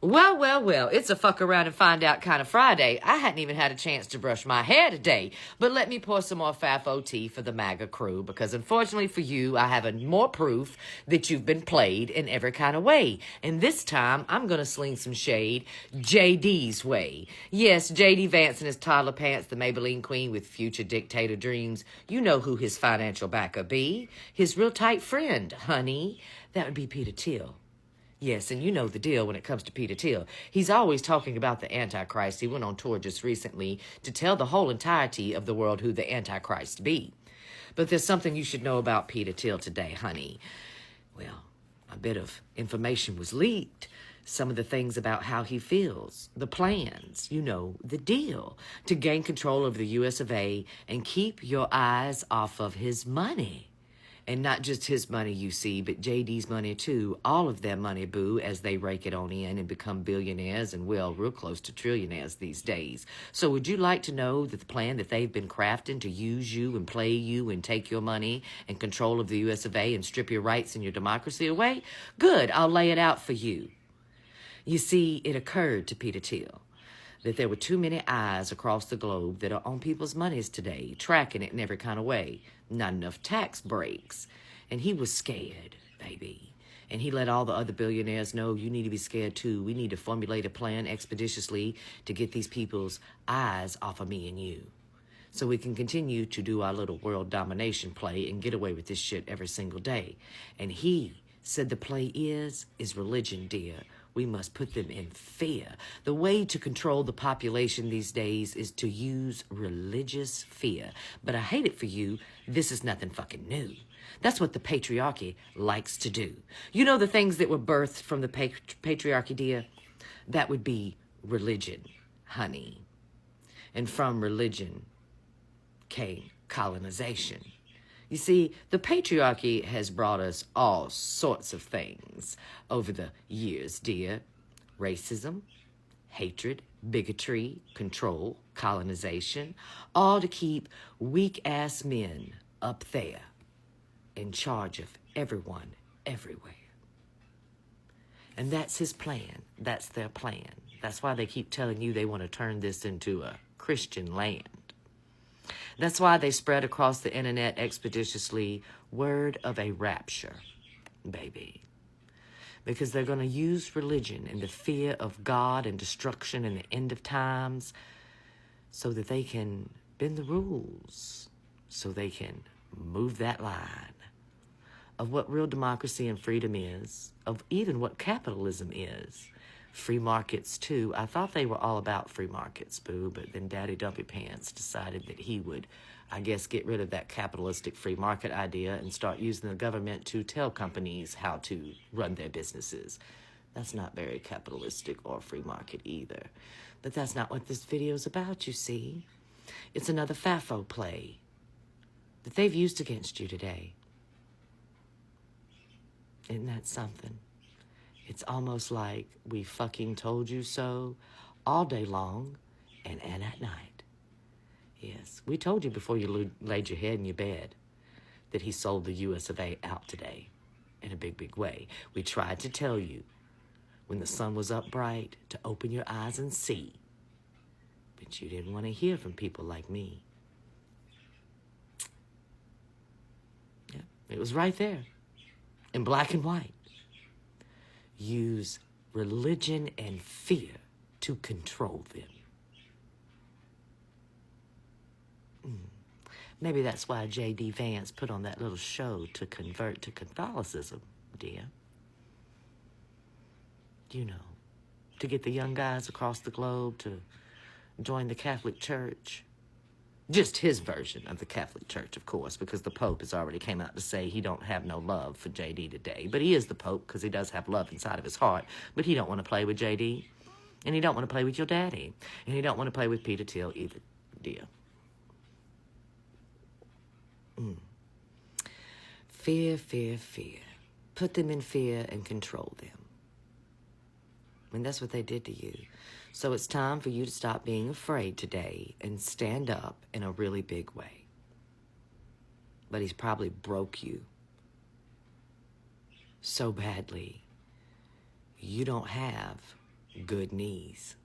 Well, it's a fuck around and find out kind of Friday. I hadn't even had a chance to brush my hair today. But let me pour some more FAFO tea for the MAGA crew, because unfortunately for you, I have more proof that you've been played in every kind of way. And this time, I'm going to sling some shade JD's way. Yes, JD Vance in his toddler pants, the Maybelline queen with future dictator dreams. You know who his financial backer be. His real tight friend, honey. That would be Peter Thiel. Yes, and you know the deal when it comes to Peter Thiel. He's always talking about the Antichrist. He went on tour just recently to tell the whole entirety of the world who the Antichrist be. But there's something you should know about Peter Thiel today, honey. Well, a bit of information was leaked. Some of the things about how he feels, the plans, you know, the deal to gain control of the US of A and keep your eyes off of his money. And not just his money, you see, but JD's money, too. All of their money, boo, as they rake it on in and become billionaires and, well, real close to trillionaires these days. So would you like to know that the plan that they've been crafting to use you and play you and take your money and control of the US of A and strip your rights and your democracy away? Good, I'll lay it out for you. You see, it occurred to Peter Thiel that there were too many eyes across the globe that are on people's monies today, tracking it in every kind of way. Not enough tax breaks. And he was scared, baby. And he let all the other billionaires know, you need to be scared too. We need to formulate a plan expeditiously to get these people's eyes off of me and you, so we can continue to do our little world domination play and get away with this shit every single day. And he said the play is religion, dear. We must put them in fear. The way to control the population these days is to use religious fear. But I hate it for you, this is nothing fucking new. That's what the patriarchy likes to do. You know the things that were birthed from the patriarchy, dear? That would be religion, honey. And from religion came colonization. You see, the patriarchy has brought us all sorts of things over the years, dear. Racism, hatred, bigotry, control, colonization, all to keep weak-ass men up there in charge of everyone, everywhere. And that's his plan. That's their plan. That's why they keep telling you they want to turn this into a Christian land. That's why they spread across the internet expeditiously word of a rapture, baby. Because they're going to use religion and the fear of God and destruction and the end of times so that they can bend the rules, so they can move that line of what real democracy and freedom is, of even what capitalism is. Free markets, too. I thought they were all about free markets, boo, but then Daddy Dumpy Pants decided that he would, I guess, get rid of that capitalistic free market idea and start using the government to tell companies how to run their businesses. That's not very capitalistic or free market either. But that's not what this video's about, you see. It's another FAFO play that they've used against you today. Isn't that something? It's almost like we fucking told you so all day long and at night. Yes, we told you before you laid your head in your bed that he sold the US of A out today in a big, big way. We tried to tell you when the sun was up bright to open your eyes and see, but you didn't want to hear from people like me. Yeah, it was right there in black and white. Use religion and fear to control them. Maybe that's why J.D. Vance put on that little show to convert to Catholicism, dear. You know, to get the young guys across the globe to join the Catholic Church. Just his version of the Catholic Church, of course, because the Pope has already came out to say he don't have no love for JD today. But he is the Pope because he does have love inside of his heart. But he don't want to play with JD. And he don't want to play with your daddy. And he don't want to play with Peter Thiel either, dear. Fear, fear, fear. Put them in fear and control them. And that's what they did to you. So it's time for you to stop being afraid today and stand up in a really big way. But he's probably broke you so badly, you don't have good knees.